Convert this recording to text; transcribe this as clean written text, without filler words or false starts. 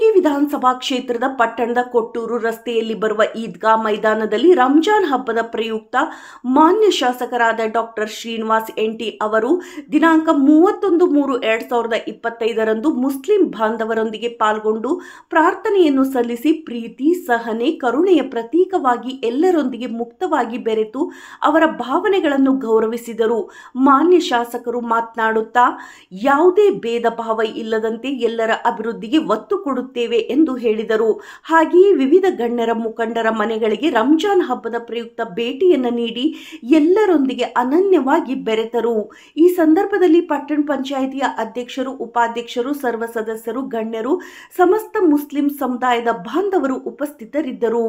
ಕಲಬುರಗಿ ವಿಧಾನಸಭಾ ಕ್ಷೇತ್ರದ ಪಟ್ಟಣದ ಕೊಟ್ಟೂರು ರಸ್ತೆಯಲ್ಲಿ ಬರುವ ಈದ್ಗಾ ಮೈದಾನದಲ್ಲಿ ರಂಜಾನ್ ಹಬ್ಬದ ಪ್ರಯುಕ್ತ ಮಾನ್ಯ ಶಾಸಕರಾದ ಡಾಕ್ಟರ್ ಶ್ರೀನಿವಾಸ್ ಎನ್ಟಿ ಅವರು ದಿನಾಂಕ 31-3-2025 ಮುಸ್ಲಿಂ ಬಾಂಧವರೊಂದಿಗೆ ಪಾಲ್ಗೊಂಡು ಪ್ರಾರ್ಥನೆಯನ್ನು ಸಲ್ಲಿಸಿ ಪ್ರೀತಿ, ಸಹನೆ, ಕರುಣೆಯ ಪ್ರತೀಕವಾಗಿ ಎಲ್ಲರೊಂದಿಗೆ ಮುಕ್ತವಾಗಿ ಬೆರೆತು ಅವರ ಭಾವನೆಗಳನ್ನು ಗೌರವಿಸಿದರು. ಮಾನ್ಯ ಶಾಸಕರು ಮಾತನಾಡುತ್ತಾ, ಯಾವುದೇ ಭೇದ ಭಾವ ಇಲ್ಲದಂತೆ ಎಲ್ಲರ ಅಭಿವೃದ್ಧಿಗೆ ಒತ್ತು ಕೊಡುತ್ತೇವೆ ಎಂದು ಹೇಳಿದರು. ಹಾಗೆಯೇ ವಿವಿಧ ಗಣ್ಯರ ಮುಖಂಡರ ಮನೆಗಳಿಗೆ ರಂಜಾನ್ ಹಬ್ಬದ ಪ್ರಯುಕ್ತ ಭೇಟಿಯನ್ನು ನೀಡಿ ಎಲ್ಲರೊಂದಿಗೆ ಅನನ್ಯವಾಗಿ ಬೆರೆತರು. ಈ ಸಂದರ್ಭದಲ್ಲಿ ಪಟ್ಟಣ ಪಂಚಾಯಿತಿಯ ಅಧ್ಯಕ್ಷರು, ಉಪಾಧ್ಯಕ್ಷರು, ಸರ್ವ ಸದಸ್ಯರು, ಗಣ್ಯರು, ಸಮಸ್ತ ಮುಸ್ಲಿಂ ಸಮುದಾಯದ ಬಾಂಧವರು ಉಪಸ್ಥಿತರಿದ್ದರು.